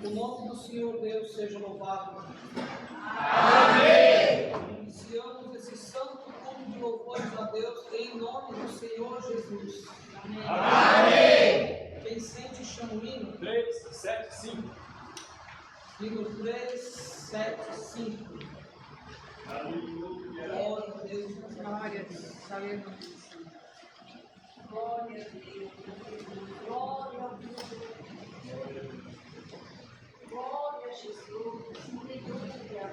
O nome do Senhor Deus seja louvado. Amém. Iniciamos esse santo culto de louvores a Deus em nome do Senhor Jesus. Amém. Quem sente, chama o hino. 3, 7, 5. Hino 3, 7, 5. Aleluia. Glória a Deus. Glória a Deus. Aleluia. Glória a Deus. Glória a Deus. Glória a Jesus. Aleluia.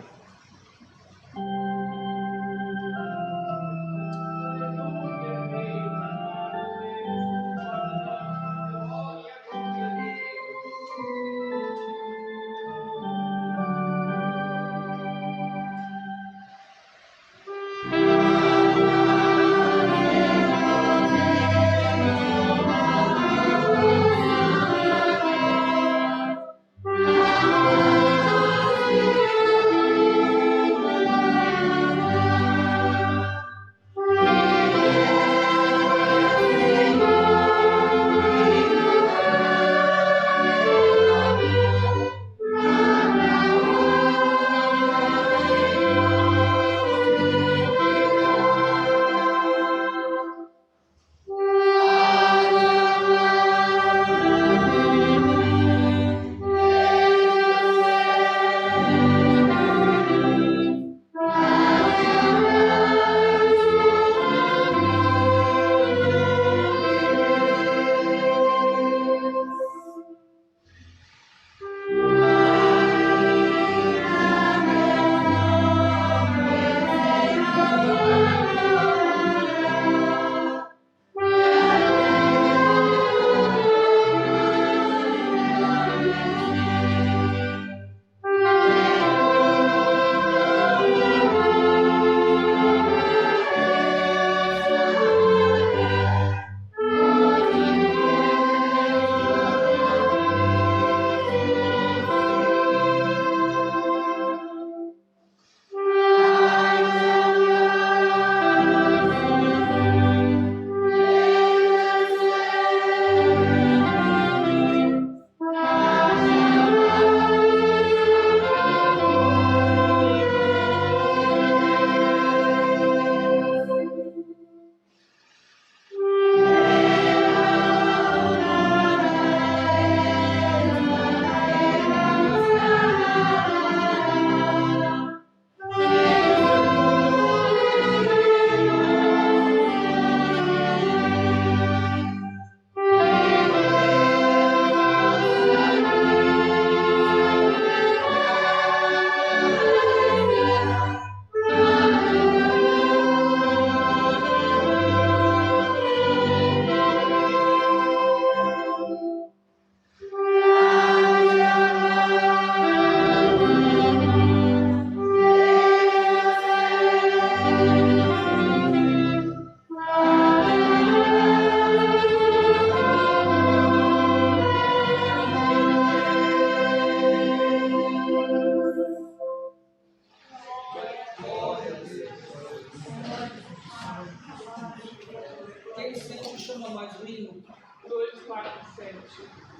Quem sente, chama mais o hino. 2, 4, 7.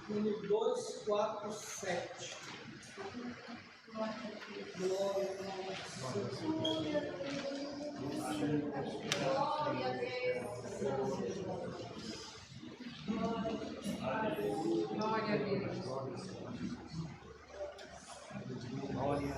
Hino 2, 4, 7. Glória a Deus. Glória a Deus. Glória a Deus. Glória.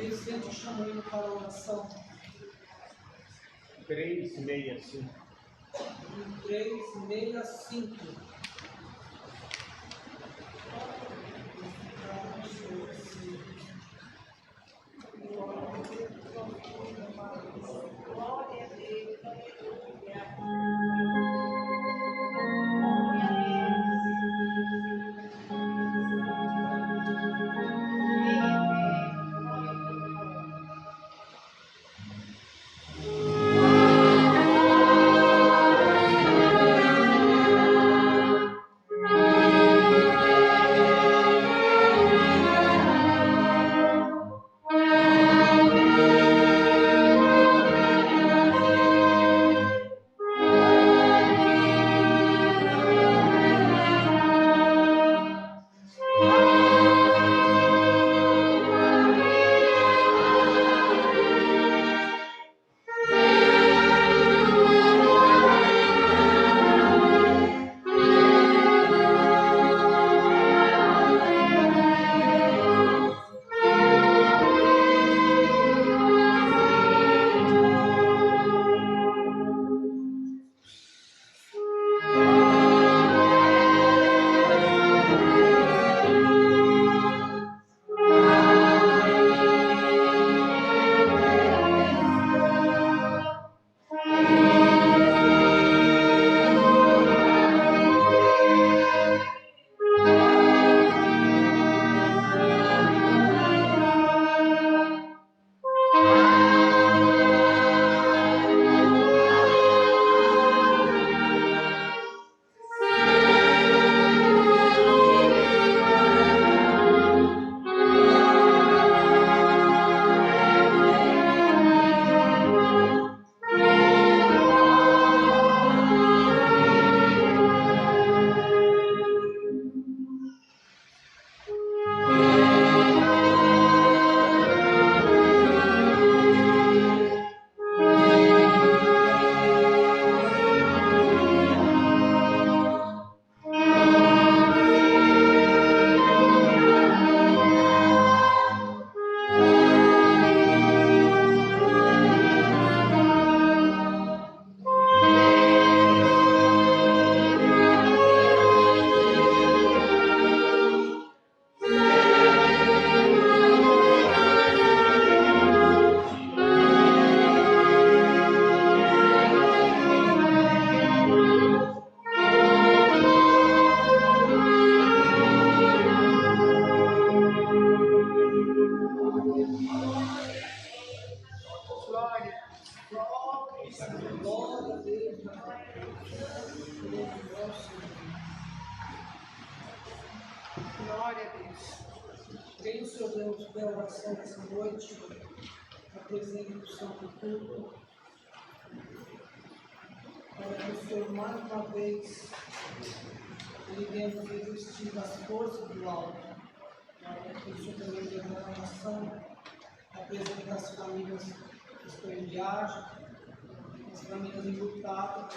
Ele sente chamando para a oração. 365. 365. Glória a Deus. Glória a Deus. Glória a Deus. Quem o Senhor Deus der oração essa noite, apresente o Santo Culto, para que o Senhor mais uma vez lhe demos revestir das forças do alto, para que o Senhor também dê uma oração, apresente as famílias que estão em viagem, as famílias enlutadas,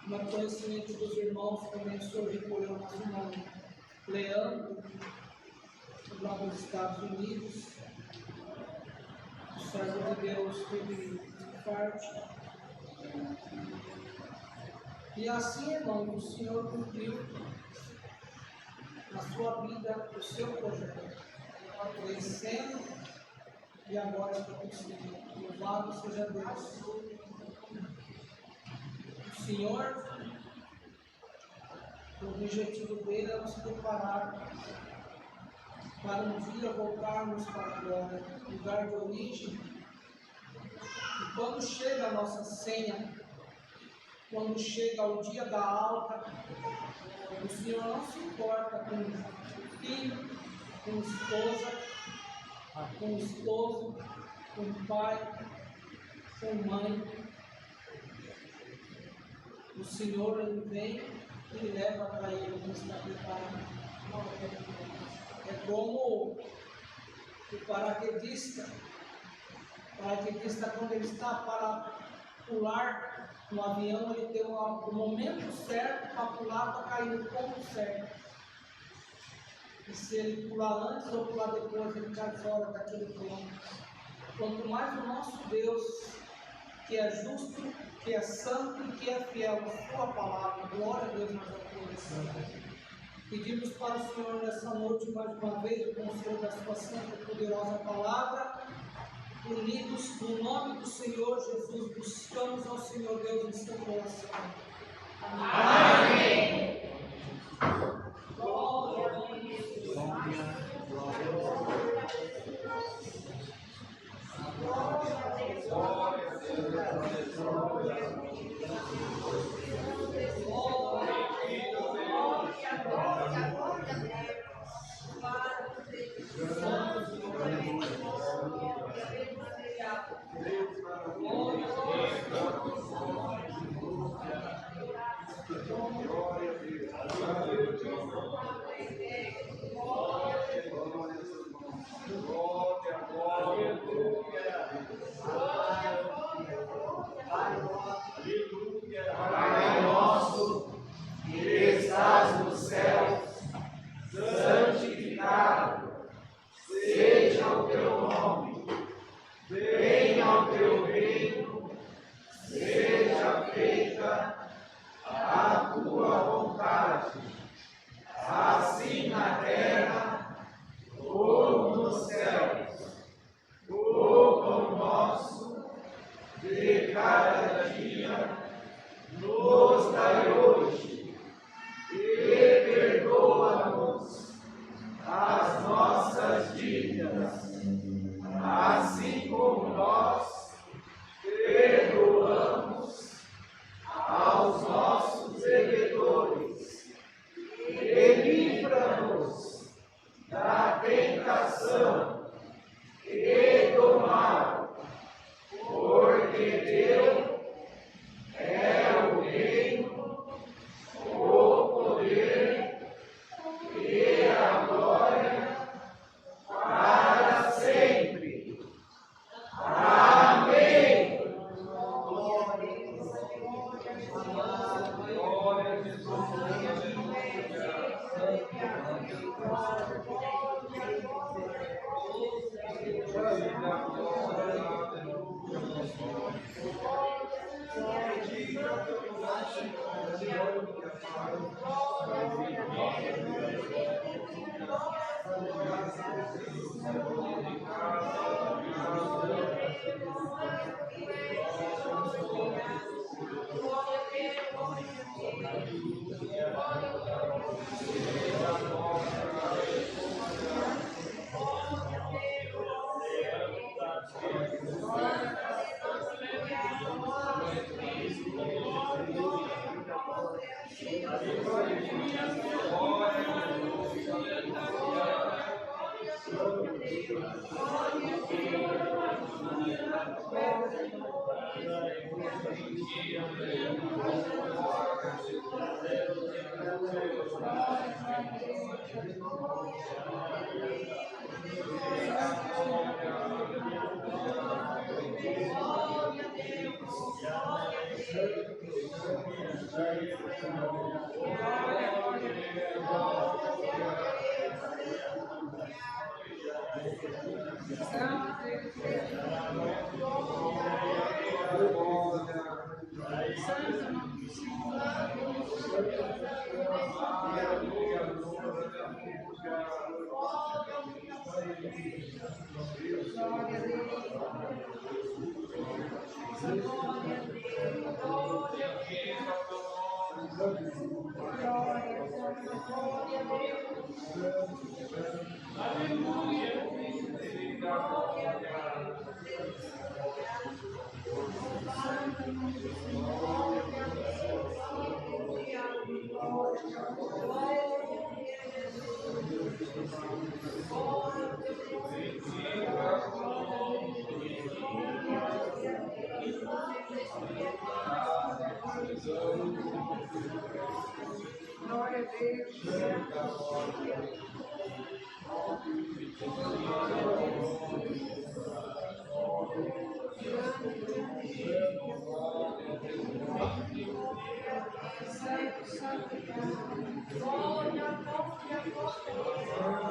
no conhecimento dos irmãos também o Senhor recolheu nosso irmão Leandro, lá dos Estados Unidos. O servo de Deus teve infarto. E assim, irmão, o Senhor cumpriu na sua vida o seu projeto, crescendo e agora está conseguindo. Louvado seja Deus. O Senhor, o objetivo dele é nos preparar para um dia voltarmos para a glória, lugar de origem. E quando chega a nossa senha, quando chega o dia da alta, o Senhor não se importa com filho, com esposa, com esposo, com pai, com mãe. O Senhor, Ele vem e leva para Ele o que está preparado. É como o paraquedista, quando ele está para pular no avião, ele tem o momento certo para pular, para cair no ponto certo. E se ele pular antes ou pular depois, ele cai fora daquele trono. Quanto mais o nosso Deus, que é justo, que é santo e que é fiel à sua palavra. Glória a Deus nas alturas. Pedimos para o Senhor nessa noite, mais uma vez, o conselho da sua santa e poderosa palavra. Unidos no nome do Senhor Jesus, buscamos ao Senhor Deus em seu coração. Amém. Glória a Deus. Pai nosso, que estás no céu, santificado seja o teu nome. Venha o teu reino, seja feita a tua vontade, assim na terra como nos céus. O pão nosso de cada dia nos dai hoje, e perdoa-nos as nossas dívidas, assim como nós perdoamos aos nossos devedores, e livra-nos da tentação e do mal, porque teu é o reino, o poder e a glória para sempre. Amém. Glória a Deus. Santo, santo, glória, glória, glória.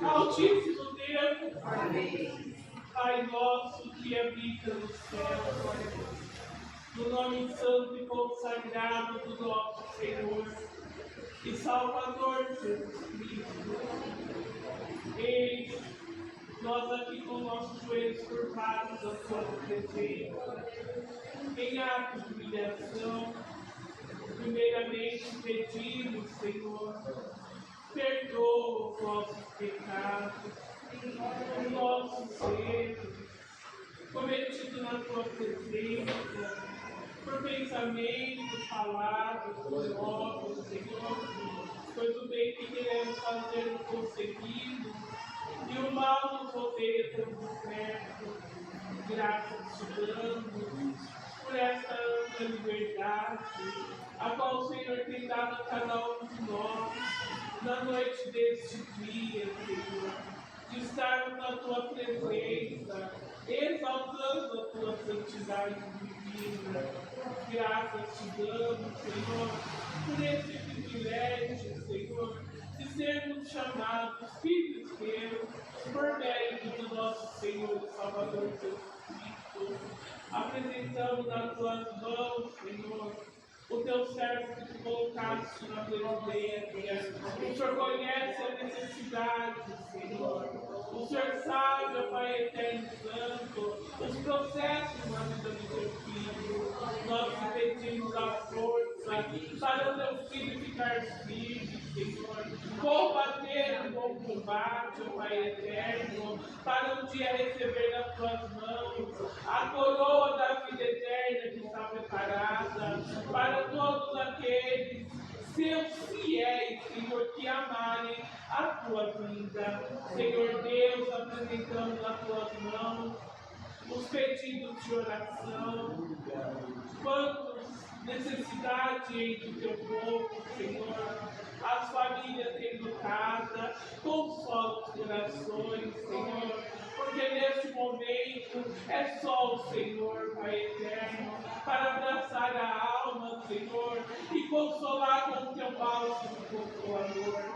Altíssimo Deus, Pai nosso que habita no céu, no nome santo e consagrado do nosso Senhor e Salvador Jesus Cristo. Eis nós aqui com nossos joelhos curvados à sua presença, em ato de humilhação. Primeiramente pedimos, Senhor, perdoa os nossos pecados, os nossos erros, cometidos na tua presença, por pensamento, palavras, por obras, Senhor, pois o bem que queremos fazer não conseguimos, e o mal nos rodeia tão perto. Graças te damos por esta ampla liberdade, a qual o Senhor tem dado a cada um de nós, na noite deste dia, Senhor, de estarmos na tua presença, exaltando a tua santidade divina. Graças te damos, Senhor, por esse privilégio, Senhor, de sermos chamados filhos teus, por mérito do nosso Senhor e Salvador Jesus Cristo. Apresentamos nas tuas mãos, Senhor, o teu servo que te colocaste na presidência. O Senhor conhece a necessidade, Senhor. O Senhor sabe, ó Pai Eterno Santo, os processos na vida do teu filho. Nós te pedimos a força para o teu filho ficar firme, Senhor. Combater o bom combate, ó Pai Eterno, para um dia receber nas tuas mãos a coroa da vida eterna que está preparada para todos aqueles seus fiéis, Senhor, que amarem a tua vida. Senhor Deus, apresentamos nas tuas mãos os pedidos de oração, quantas necessidades entre o teu povo, Senhor, as famílias educadas, consola os corações, Senhor, porque neste momento é só o Senhor, Pai Eterno, para abraçar a alma, Senhor, e consolar com o teu bálsamo consolador.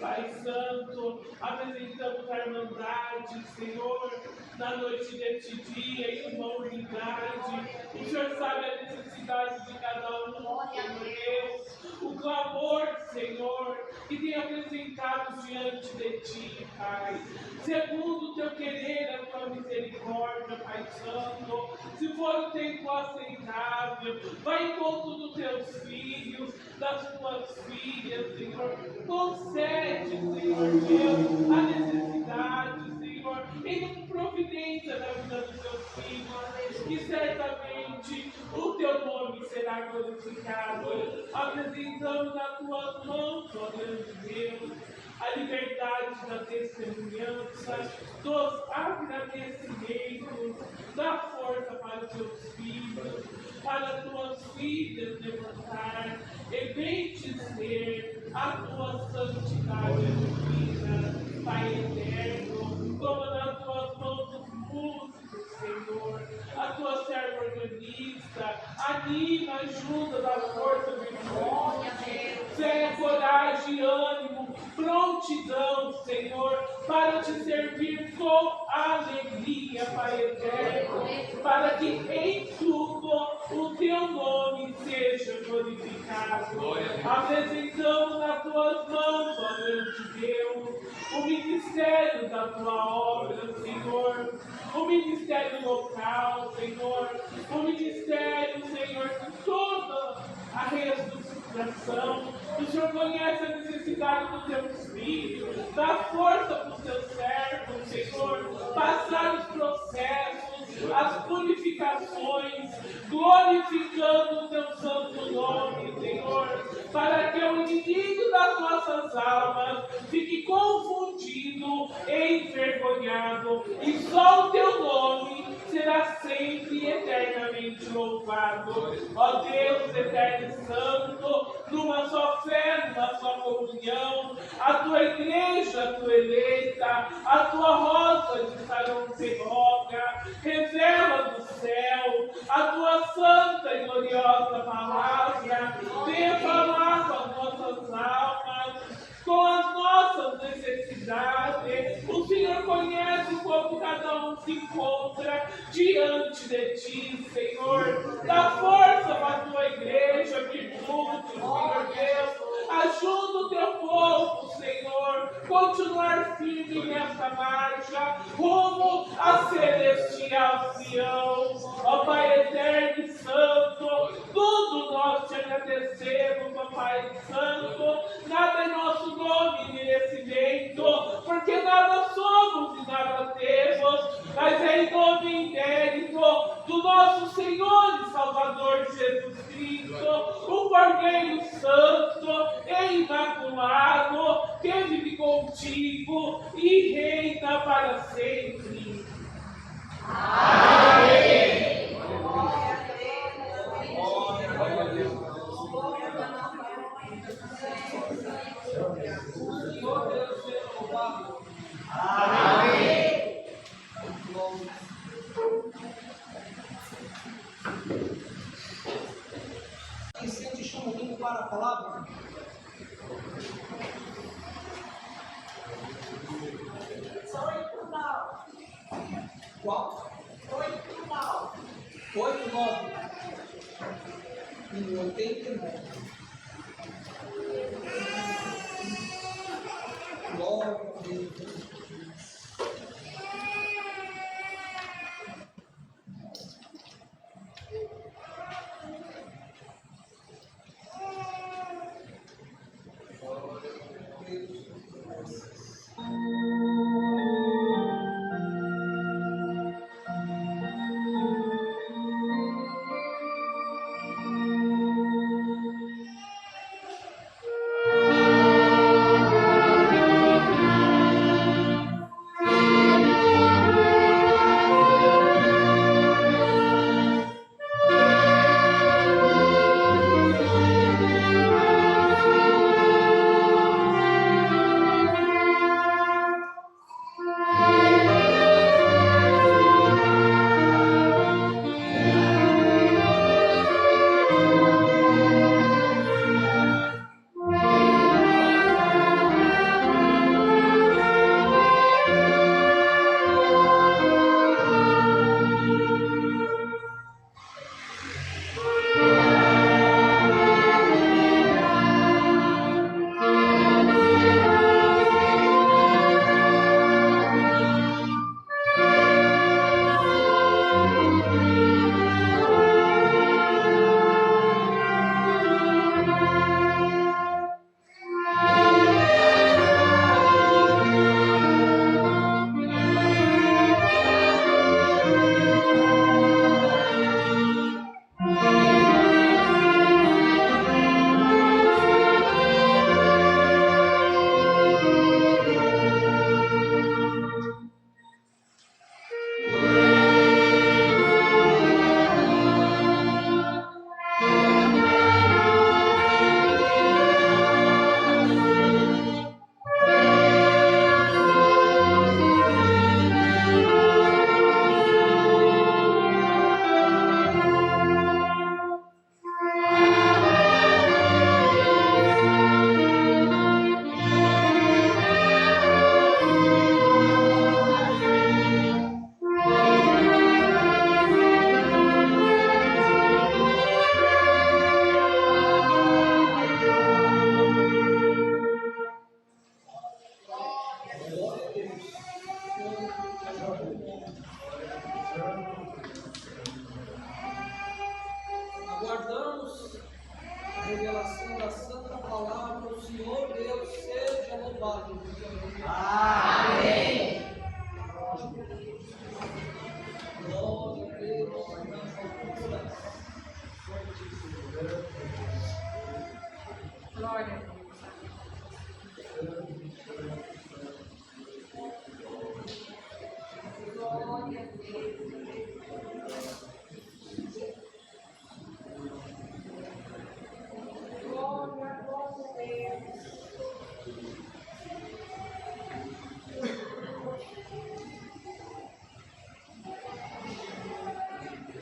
Pai Santo, apresentamos a irmandade, Senhor, na noite deste dia, em uma unidade. O Senhor sabe a necessidade de cada um, Senhor Deus, o clamor, Senhor, que tem apresentado diante de Ti, Pai. Segundo o Teu querer, a Tua misericórdia, Pai Santo, se for o tempo aceitável, vai em encontro dos Teus filhos, das Tuas filhas, Senhor. Concede, Senhor Deus, a necessidade, Senhor, em providência da vida dos Teus filhos, que certamente o Teu nome será Pai glorificado. Apresentamos nas tuas mãos, ó grande Deus, a liberdade da testemunhança, dos agradecimentos, da força para os teus filhos, para as tuas filhas levantar e bendizer a tua santidade divina, Pai eterno. Toma nas tuas mãos os músicos, Senhor, a tua serva organista, anima, ajuda, dá força, virtude, fé, coragem, ânimo, prontidão, Senhor, para te servir com alegria, Pai eterno, para que em tudo o teu nome seja glorificado. Apresentamos nas tuas mãos, ó grande Deus, o ministério da tua obra, Senhor, o ministério local, Senhor, o ministério, Senhor, de toda a reestruturação. O Senhor conhece a necessidade dos teus filhos, dá força para os teus servos, Senhor, passar os processos, as purificações, glorificando o teu santo nome, Senhor, para que o inimigo das nossas almas fique confundido e envergonhado, e só o teu nome será sempre e eternamente louvado. Ó Deus eterno e santo, numa só fé, numa só comunhão, a tua igreja, a tua eleita, a tua rosa de Sarão se roga, revela do céu a tua santa e gloriosa palavra, venha falar com as nossas almas, com as nossas necessidades. O Senhor conhece como cada um se encontra diante de ti, Senhor. Dá força para a tua igreja, virtude, Senhor Deus. Ajuda o teu povo, Senhor, continuar firme nessa marcha, rumo à celestial Sião. Ó Pai eterno e santo, tudo nós te agradecemos, ó Pai santo, nada é nosso nome e merecimento, porque nada somos e nada temos, mas é em nome e mérito do nosso Senhor e Salvador Jesus Cristo, o Cordeiro Santo e Imaculado, que vive contigo e reina para sempre. Amém. Senhor Deus seja louvado. Amém. Quem sente chama vindo para a palavra? Qual? 8, 9. E 89. Glória a Deus. louvado. Amém. Glória a Deus. Glória a Deus. Glória a Deus. Glória a Deus.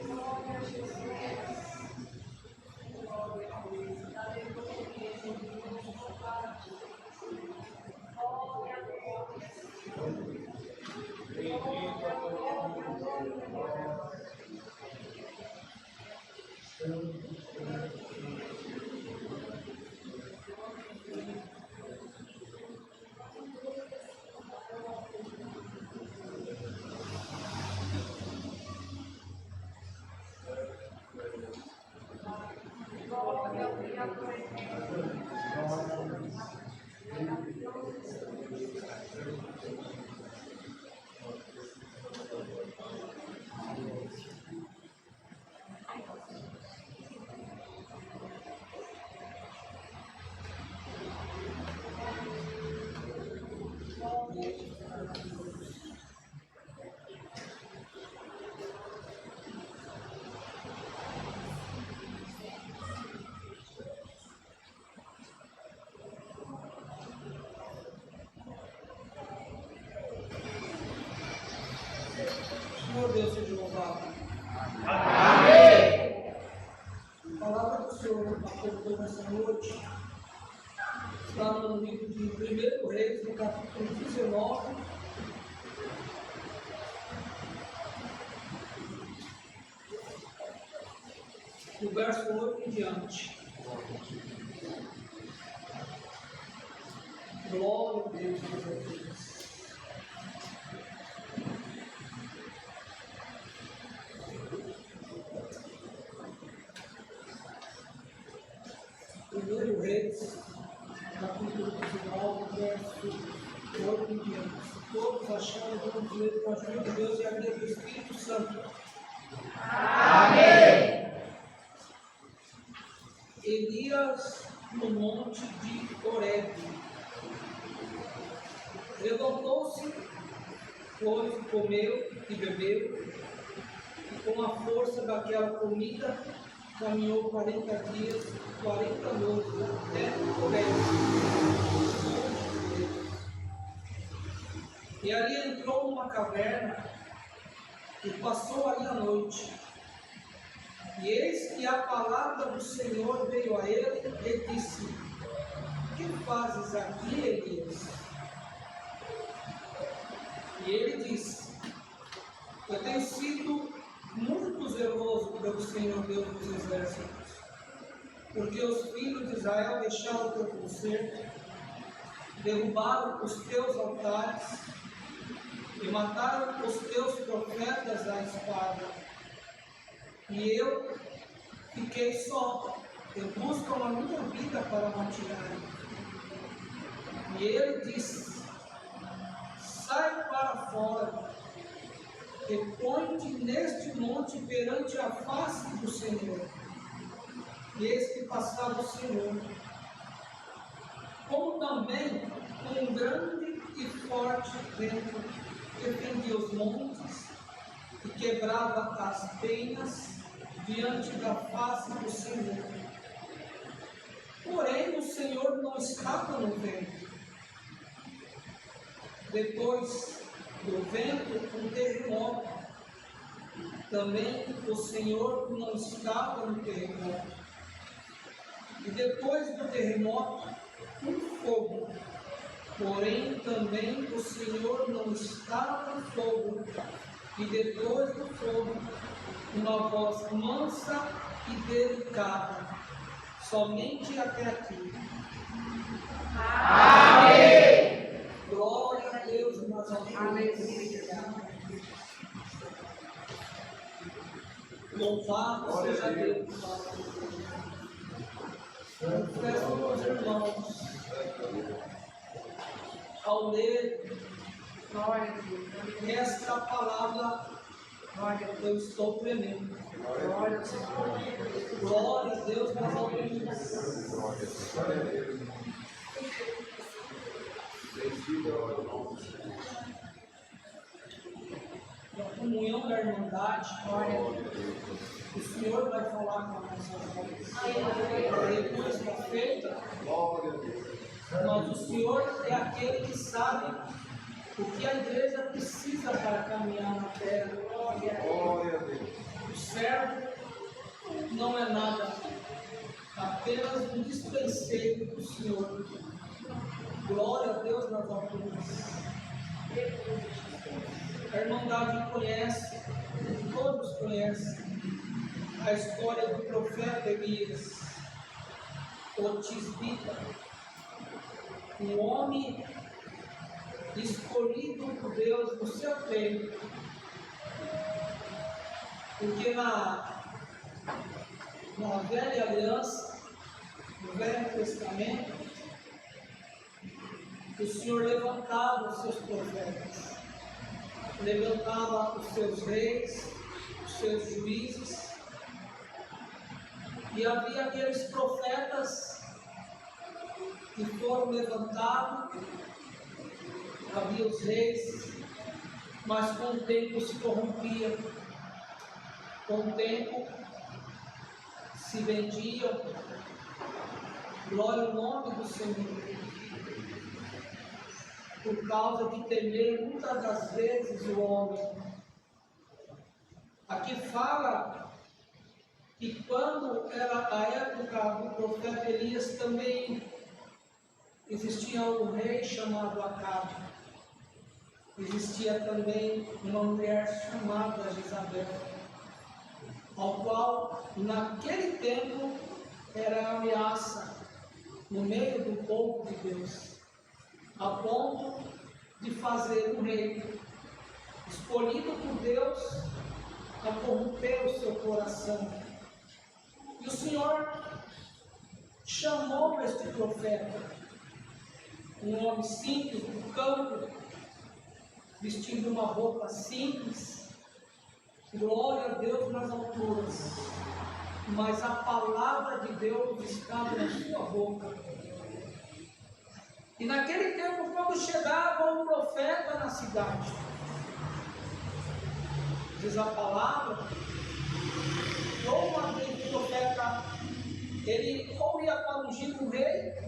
Glória a Jesus. Glória a Deus. Senhor Deus seja louvado. Amém. A palavra do Senhor apontou nessa noite está no livro de 1 Reis, no capítulo 19. Do verso 8 em diante. Glória a Deus, glória a Deus. Primeiro Reis, capítulo 19, verso 8 em diante. Se todos acharam, vamos ler com a ajuda de Deus e a ajuda do Espírito Santo. Amém. Elias no monte de Horebe. Levantou-se, pois, comeu e bebeu, e com a força daquela comida caminhou 40 dias, 40 noites até Horebe. E ali entrou numa caverna e passou ali a noite. E eis que a palavra do Senhor veio a ele e disse: que fazes aqui, Elias? E ele disse: eu tenho sido muito zeloso pelo Senhor Deus dos exércitos, porque os filhos de Israel deixaram o teu concerto, derrubaram os teus altares e mataram os teus profetas à espada. E eu fiquei só, e buscam a minha vida para me atirarem. E ele disse: sai para fora, e põe-te neste monte perante a face do Senhor. E eis que passava o Senhor, como também um grande e forte vento que fendia os montes e quebrava as penhas diante da face do Senhor. Porém, o Senhor não estava no vento. Depois do vento, um terremoto. Também o Senhor não estava no terremoto. E depois do terremoto, um fogo. Porém, também o Senhor não estava no fogo. E depois do fogo, uma voz mansa e delicada, somente até aqui. Amém. Glória a Deus, meus amigos. Louvado seja Deus. Confesso aos irmãos ao ler Glória a Deus. esta palavra, eu estou tremendo. Glória ao Senhor. Glória a Deus nas alturas. Na comunhão da Irmandade, o Senhor vai falar com a nossa voz. Depois está feita, mas o Senhor é aquele que sabe o que a igreja precisa para caminhar na terra. O servo não é nada, apenas um dispenseiro do Senhor. Glória a Deus nas alturas. A Irmandade conhece, todos conhecem, a história do profeta Elias, o tisbita, um homem escolhido por Deus no seu tempo, porque na velha aliança, no Velho Testamento, o Senhor levantava os seus profetas, levantava os seus reis, os seus juízes, e havia aqueles profetas que foram levantados, havia os reis, mas com o tempo se corrompiam, com o tempo se vendiam. Glória ao nome do Senhor. Por causa de temer muitas das vezes o homem. Aqui fala que quando era a época do profeta Elias também existia um rei chamado Acabe. Existia também uma mulher chamada Jezabel, ao qual naquele tempo era ameaça no meio do povo de Deus, a ponto de fazer um rei escolhido por Deus a corromper o seu coração. E o Senhor chamou este profeta, um homem simples do campo, vestindo uma roupa simples, glória a Deus nas alturas, mas a palavra de Deus estava na sua boca. E naquele tempo, quando chegava um profeta na cidade, diz a palavra, ou uma vez o profeta, ele ou ia para ungir um rei,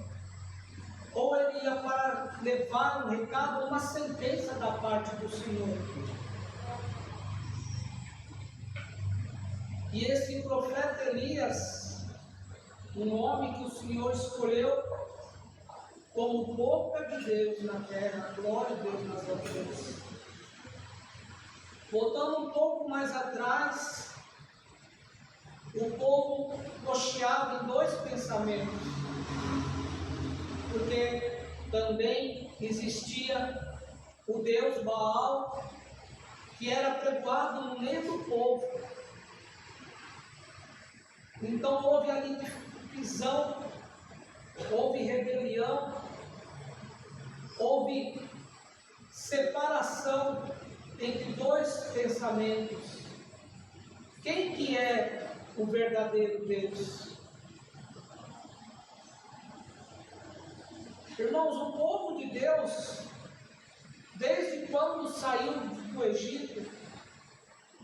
ou ele ia para levar um recado, uma sentença da parte do Senhor. E esse profeta Elias, um homem que o Senhor escolheu como boca de Deus na terra, glória a Deus nas alturas. Voltando um pouco mais atrás, o povo cocheava em dois pensamentos, porque também existia o Deus Baal, que era pregado no meio do povo. Então houve ali divisão, houve rebelião, houve separação entre dois pensamentos. Quem que é o verdadeiro Deus? Irmãos, o povo de Deus, desde quando saiu do Egito,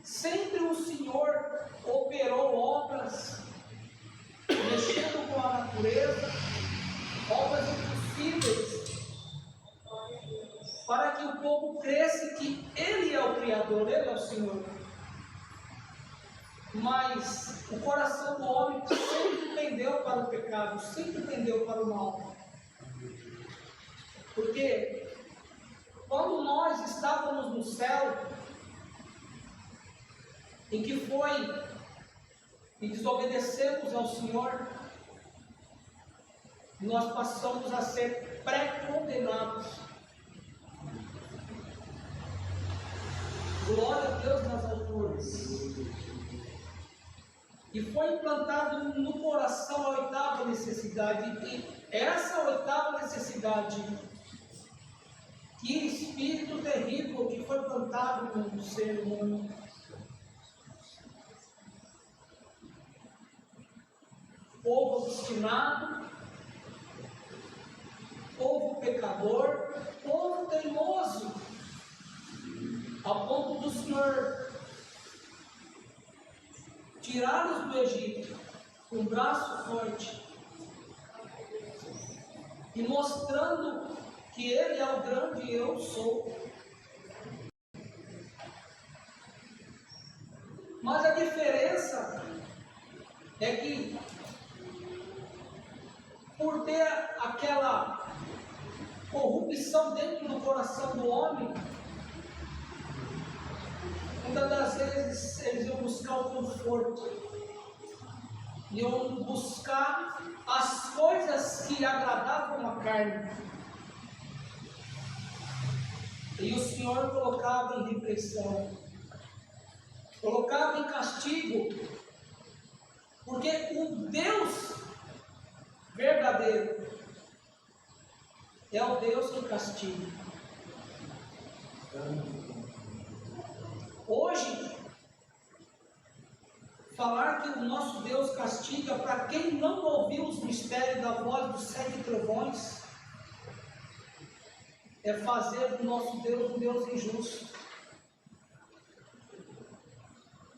sempre o Senhor operou obras, mexendo com a natureza, obras impossíveis, para que o povo cresça que Ele é o Criador, Ele é o Senhor. Mas o coração do homem sempre tendeu para o pecado, sempre tendeu para o mal. Porque quando nós estávamos no céu, em que foi e desobedecemos ao Senhor, nós passamos a ser pré-condenados. Glória a Deus nas alturas. E foi implantado no coração a oitava necessidade. E essa oitava necessidade Que espírito terrível que foi plantado no ser humano. Povo obstinado, povo pecador, povo teimoso, ao ponto do Senhor tirá-los do Egito com um braço forte e mostrando que Ele é o grande eu sou. Mas a diferença é que, por ter aquela corrupção dentro do coração do homem, muitas das vezes eles iam buscar o conforto, iam buscar as coisas que agradavam a carne. E o Senhor colocava em repressão, colocava em castigo, porque o Deus verdadeiro é o Deus que castiga. Hoje, falar que o nosso Deus castiga, para quem não ouviu os mistérios da voz dos 7 trovões, é fazer do nosso Deus um Deus injusto.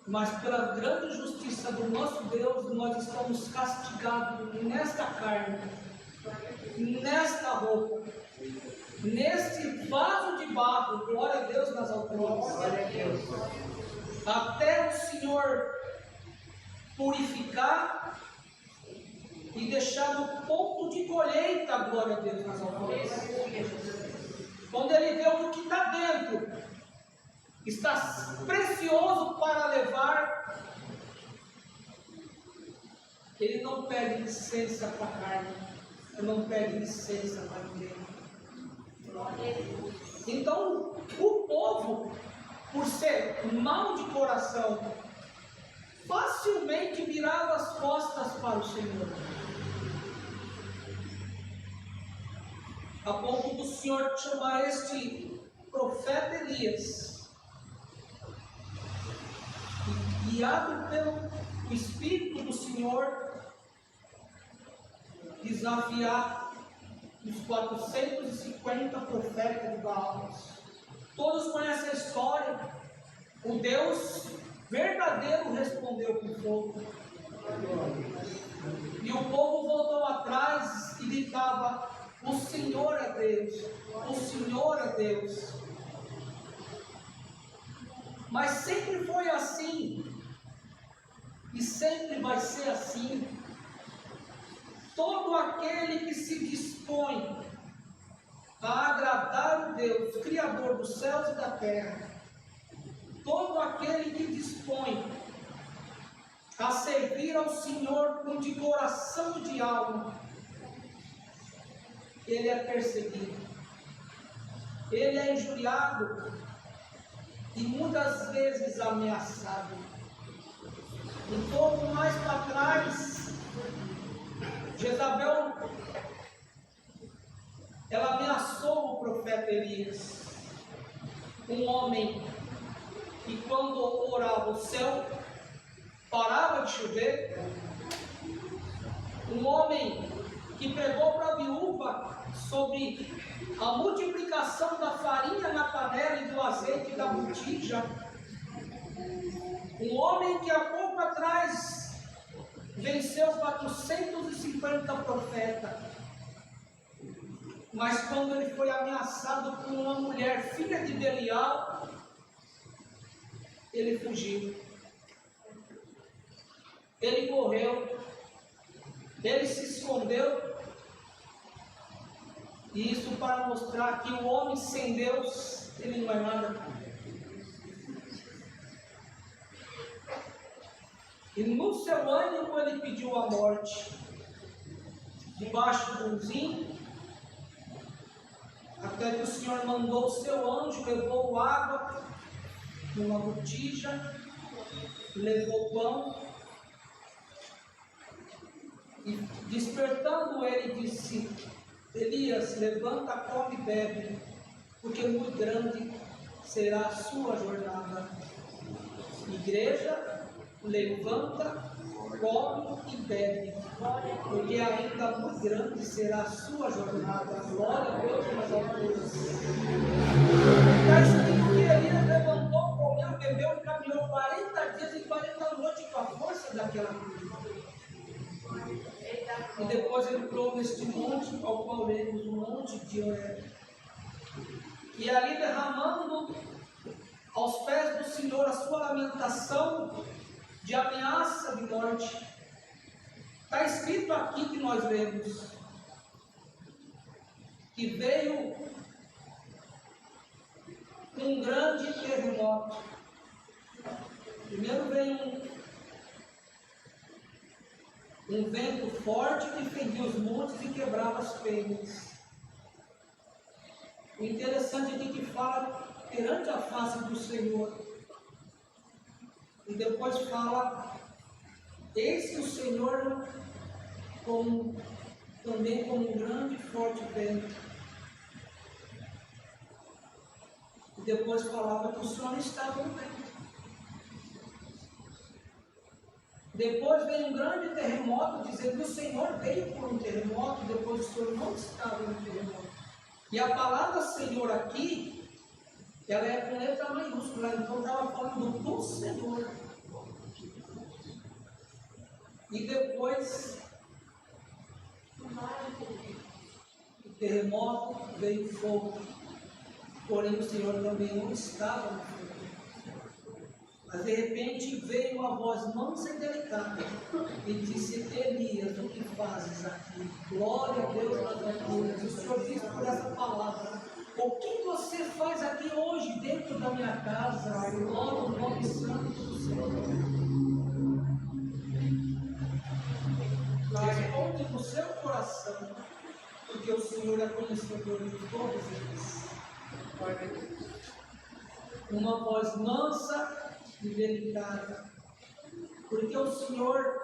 Mas pela grande justiça do nosso Deus, nós estamos castigados nesta carne, nesta roupa, neste vaso de barro, glória a Deus nas alturas, até o Senhor purificar e deixar no ponto de colheita, glória a Deus nas alturas. Quando Ele vê o que está dentro, está precioso para levar, Ele não pede licença para a carne, Ele não pede licença para ninguém. Então, o povo, por ser mau de coração, facilmente virava as costas para o Senhor, a ponto do Senhor chamar este profeta Elias, e, guiado pelo Espírito do Senhor, desafiar os 450 profetas de Baal. Todos conhecem a história. O Deus verdadeiro respondeu com fogo, e o povo voltou atrás e gritava: o Senhor é Deus, o Senhor é Deus. Mas sempre foi assim, e sempre vai ser assim. Todo aquele que se dispõe a agradar o Deus, Criador dos céus e da terra, todo aquele que dispõe a servir ao Senhor de coração e de alma, ele é perseguido, ele é injuriado e muitas vezes ameaçado. Um pouco mais para trás, Jezabel, ela ameaçou o profeta Elias, um homem que quando orava o céu parava de chover, um homem que pregou para a viúva sobre a multiplicação da farinha na panela e do azeite da botija, um homem que há pouco atrás venceu 450 profetas, mas quando ele foi ameaçado por uma mulher, filha de Belial, ele fugiu, ele correu, ele se escondeu, e isso para mostrar que o homem sem Deus, ele não é nada. E no seu ânimo ele pediu a morte, debaixo de um zinco, até que o Senhor mandou o seu anjo, levou água numa botija, levou pão, e despertando ele disse: Elias, levanta, come e bebe. porque muito grande será a sua jornada. Igreja, levanta, come e bebe, porque ainda muito grande será a sua jornada. Glória a Deus nas alturas. Está escrito que Elias levantou, comeu, bebeu e caminhou 40 dias e 40 noites com a força daquela cruz. E depois ele entrou neste monte ao qual lemos, o monte de Horebe. E ali derramando aos pés do Senhor a sua lamentação de ameaça de morte. Está escrito aqui que nós lemos que veio um grande terremoto. Primeiro veio um vento forte que fendia os montes e quebrava as penhas. O interessante aqui que fala perante a face do Senhor. E depois fala, eis que o Senhor também como um grande e forte vento. E depois falava que o Senhor não estava no vento. Depois veio um grande terremoto, dizendo que o Senhor veio por um terremoto, depois o Senhor não estava no terremoto. E a palavra Senhor aqui, ela é com letra maiúscula, então estava falando do Senhor. E depois, o terremoto veio fogo, porém o Senhor também não estava no fogo. Mas de repente veio uma voz mansa e delicada e disse: Elias, o que fazes aqui? Glória a Deus nas alturas. O Senhor diz por essa palavra: o que você faz aqui hoje dentro da minha casa? Glória ao nome santo do Senhor. Responde no seu coração, porque o Senhor é conhecedor de todos eles. Uma voz mansa e delicada, porque o Senhor,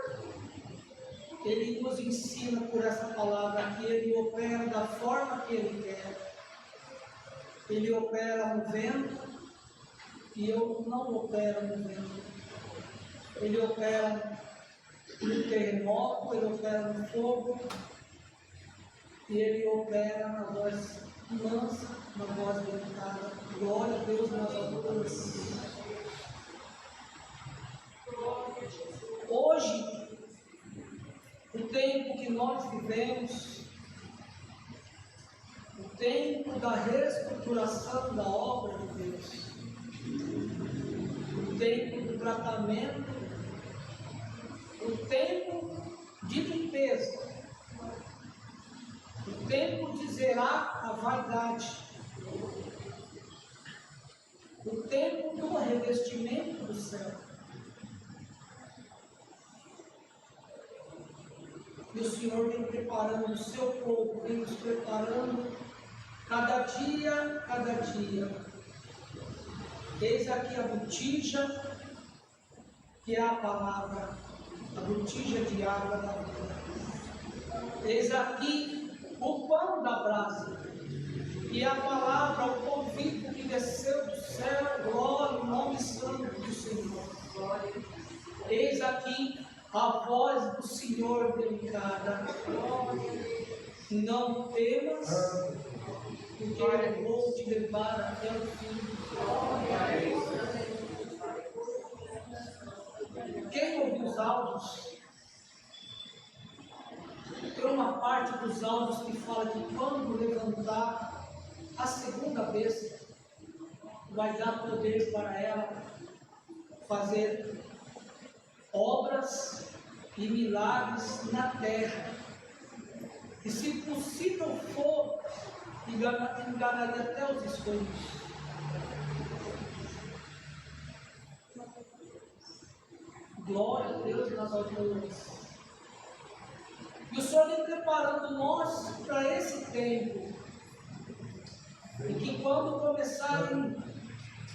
Ele nos ensina por essa palavra que Ele opera da forma que Ele quer. Ele opera no vento e eu não opero no vento. Ele opera no terremoto, Ele opera no fogo e Ele opera na voz mansa, na voz delicada. Glória a Deus nas alturas. Hoje, o tempo que nós vivemos, o tempo da reestruturação da obra de Deus, o tempo do tratamento, o tempo de limpeza, o tempo de zerar a vaidade, o tempo do revestimento do céu. E o Senhor vem preparando o seu povo, vem nos preparando cada dia, cada dia. Eis aqui a botija, que é a palavra, a botija de água da vida. Eis aqui o pão da brasa, que é a palavra, o convite que desceu do céu, glória ao nome santo do Senhor. Eis aqui a voz do Senhor delicada. Não temas, porque eu vou te levar até o fim. Quem ouviu os áudios? Tem uma parte dos áudios que fala que quando levantar a segunda besta, vai dar poder para ela fazer obras e milagres na terra. E se possível for, enganaria até os escolhidos. Glória a Deus nas alturas. E o Senhor vem preparando nós para esse tempo. E que quando começarem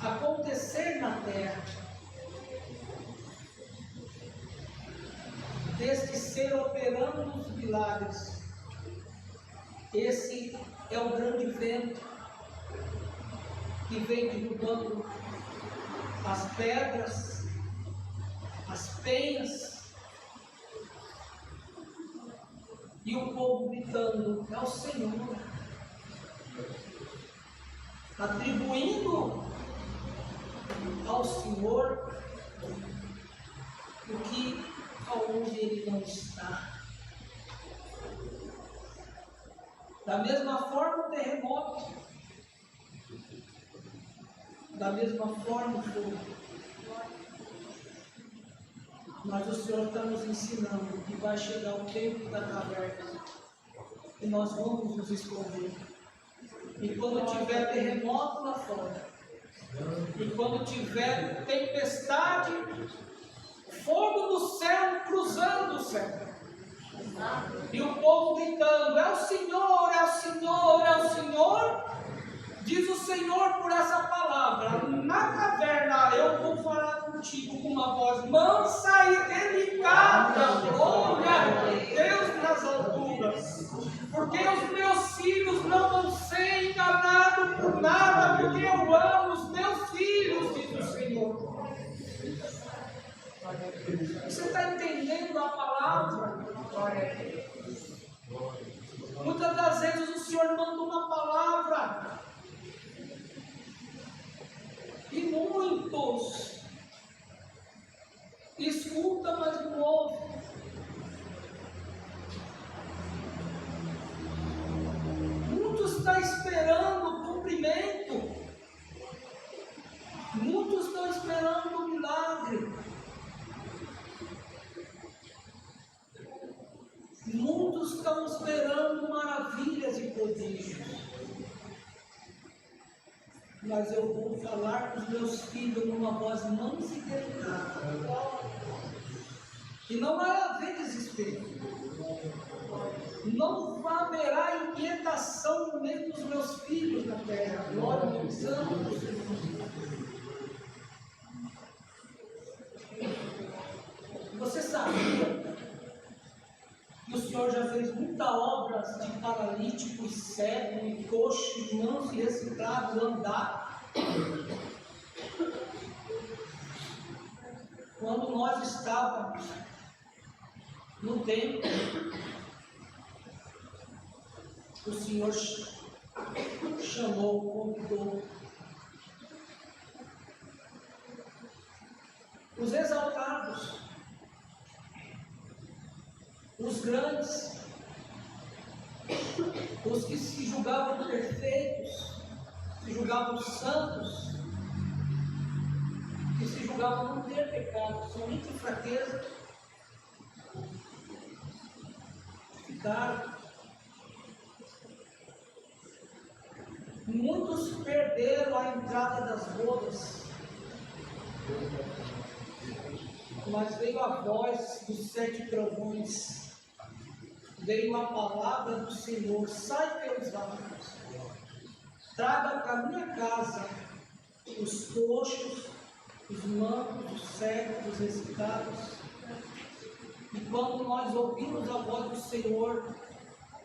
a acontecer na terra, deste ser operando os milagres, esse é o grande vento, que vem derrubando as pedras, as penhas, e o povo gritando: é o Senhor, atribuindo ao Senhor o que aonde Ele não está. Da mesma forma o terremoto, da mesma forma o fogo. Mas o Senhor está nos ensinando que vai chegar o tempo da caverna e nós vamos nos esconder. E quando tiver terremoto lá fora, e quando tiver tempestade, fogo do céu cruzando o céu, e o povo gritando: é o Senhor, é o Senhor, é o Senhor, diz o Senhor por essa palavra: na caverna eu vou falar contigo com uma voz mansa e delicada. Glória a Deus nas alturas, porque os meus filhos não vão ser enganados por nada, porque eu amo os meus filhos, diz o Senhor. Você está entendendo a palavra? Muitas das vezes o Senhor manda uma palavra e muitos escutam, mas não ouvem. Muitos estão esperando o cumprimento, muitos estão esperando o milagre, muitos estão esperando maravilhas e prodígios. Mas eu vou falar com os meus filhos numa voz mansa e delicada. E não vai haver desespero. Não haverá inquietação no meio dos meus filhos na terra. Glória ao Santo do Senhor. Você sabia que o Senhor já fez muita obra de paralítico e cego e coxo e manso e reciclado andar? Quando nós estávamos no templo, o Senhor chamou, convidou os exaltados, os grandes, os que se julgavam perfeitos, se julgavam santos, que se julgavam não ter pecado, somente fraqueza, ficaram. Muitos perderam a entrada das bodas, mas veio a voz dos 7 trovões, veio a palavra do Senhor: sai pelos lábios, traga para minha casa os coxos, os mancos, os cegos, os ressuscitados. E quando nós ouvimos a voz do Senhor,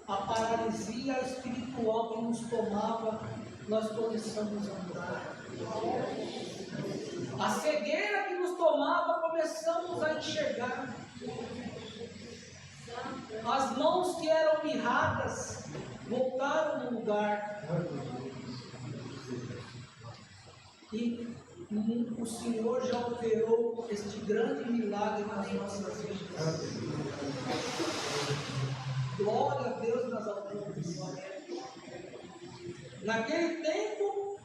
a paralisia espiritual que nos tomava, nós começamos a andar. A cegueira que nos tomava, começamos a enxergar. As mãos que eram mirradas voltaram no lugar. E o Senhor já operou este grande milagre nas nossas vidas. Glória a Deus nas alturas. Naquele tempo,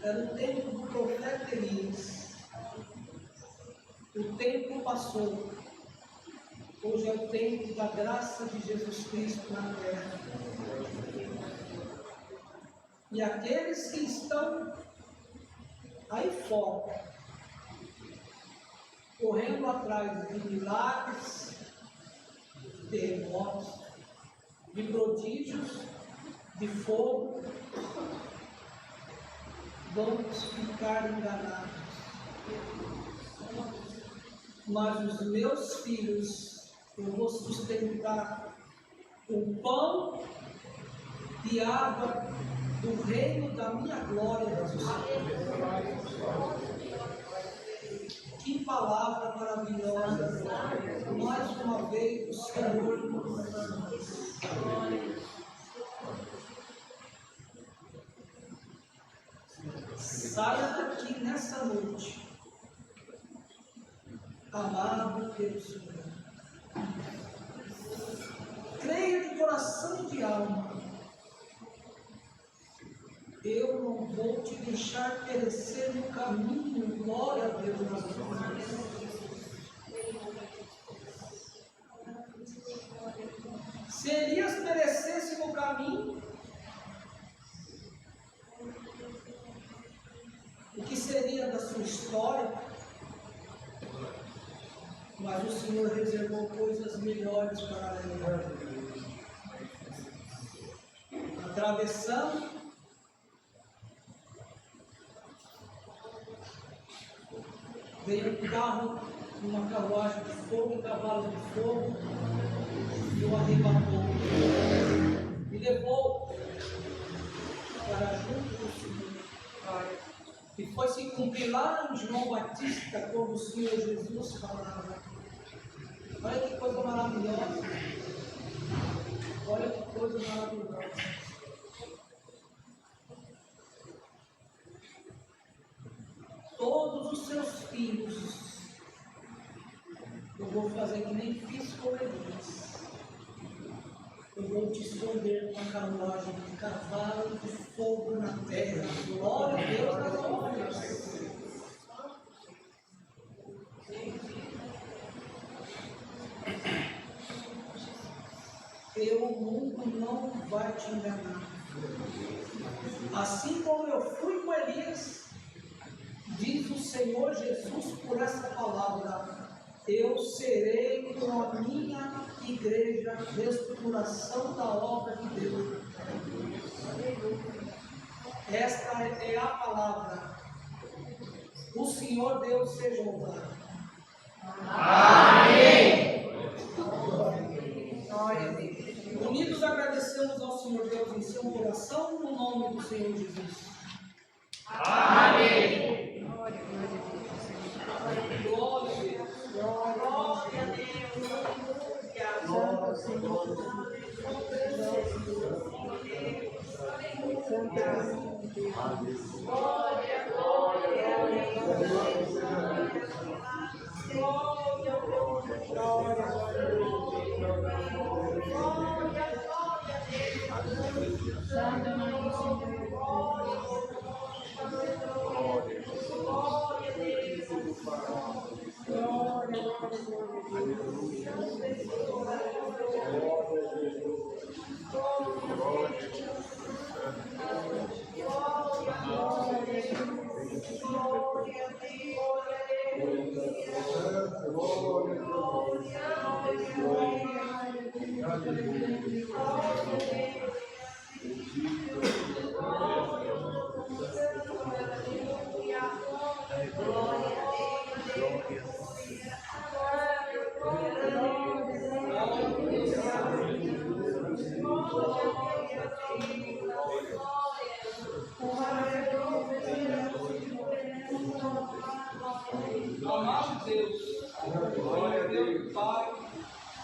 era o tempo do profeta Elias. O tempo passou. Hoje é o tempo da graça de Jesus Cristo na terra. E aqueles que estão aí fora, correndo atrás de milagres, de terremotos, de prodígios, de fogo, vamos ficar enganados. Mas os meus filhos eu vou sustentar com pão e água do reino da minha glória, Jesus. Que palavra maravilhosa. Mais uma vez o Senhor nos abençoe. Saia daqui nessa noite, amado pelo Senhor. Creia de coração e de alma. Eu não vou te deixar perecer no caminho. Glória a Deus nas vidas. Se Elias perecesse no caminho, o que seria da sua história? Mas o Senhor reservou coisas melhores para ele. Atravessando veio um carro, uma carruagem de fogo, um cavalo de fogo, e o arrebatou, e levou para junto do Senhor. E foi se cumprir lá em João Batista, como o Senhor Jesus falava. Olha que coisa maravilhosa. Olha que coisa maravilhosa. Todos os seus filhos, eu vou fazer que nem fiz com Elias. Eu vou te esconder com a carruagem de cavalo de fogo na terra. Glória a Deus nas alturas. O mundo não vai te enganar. Assim como eu fui com Elias, diz o Senhor Jesus por essa palavra: eu serei com a minha igreja restauração da obra de Deus. Esta é a palavra. O Senhor Deus seja louvado. Amém. Glória a Deus. Unidos agradecemos ao Senhor Deus em seu coração, no nome do Senhor Jesus. Amém. Glória a Deus. Glória a Deus. Glória a Deus. Santo Senhor. Glória, glória, Amado Deus, glória a Deus, Pai,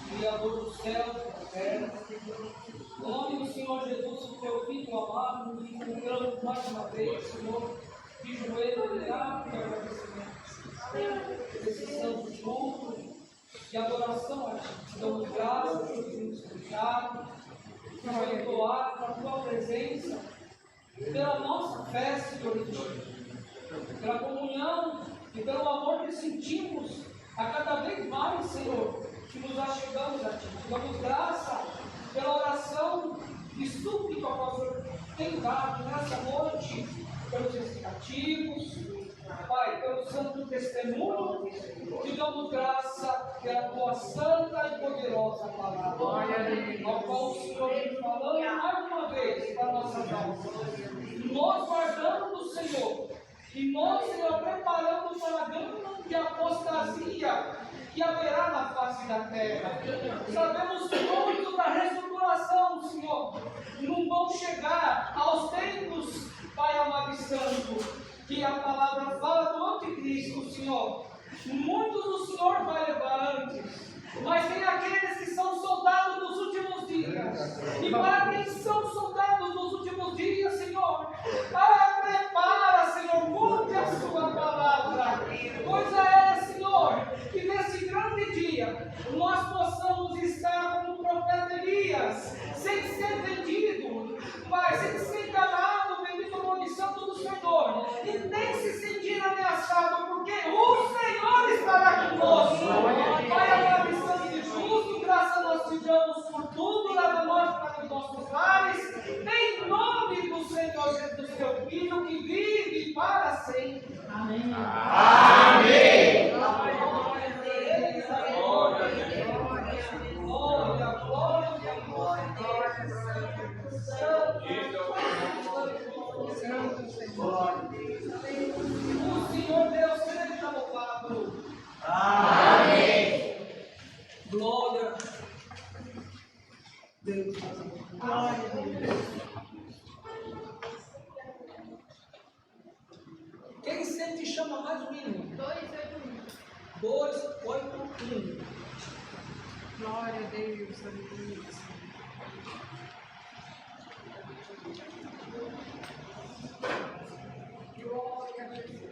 Criador dos céus e da terra. Em nome do Senhor Jesus, o teu Filho amado, nos encontramos mais uma vez, Senhor, de joelho grato e agradecimento. Precisamos de culto, de adoração a Ti. Te damos graças por nos deixado, por perdoar pela Tua presença, pela nossa fé, Senhor, em Ti, pela comunhão e pelo amor que sentimos a cada vez mais, Senhor, que nos achegamos a Ti. Te damos graça pela oração e súplica que o Senhor tem dado nessa noite, pelos explicativos, Pai, pelo santo testemunho. Te damos graça pela Tua santa e poderosa palavra, ao qual o Senhor vem falando mais uma vez para nossas almas. Nós guardamos do Senhor e nós, Senhor, preparamos para a grande apostasia que haverá na face da terra. Sabemos muito da restauração, Senhor, não vão chegar aos tempos Santo, que a palavra fala do anticristo, Senhor. Muitos o Senhor vai levar antes, mas tem aqueles que são soldados nos últimos dias. E para quem são soldados nos últimos dias, Senhor, prepara, Senhor, cumpre a sua palavra. Coisa é, Senhor, que nesse grande dia nós possamos estar como o profeta Elias, sem ser vendido, mas sem ser enganado, bendito o nome santo do Senhor, e nem se sentir ameaçado, porque o Senhor estará conosco. Pai amado e santo e justo, graças nós te damos por tudo, leva nós para os nossos lares, em nome do Senhor Jesus, teu Filho, que vive para sempre. Amém. Amém. Glória a Deus. Glória, glória, glória. Santo Senhor. O Senhor Deus seja louvado. Amém. Glória a Deus. Glória a Deus. Quem sente chama mais um hino. 281. 281. Glória a Deus. Aleluia. Glória a Deus.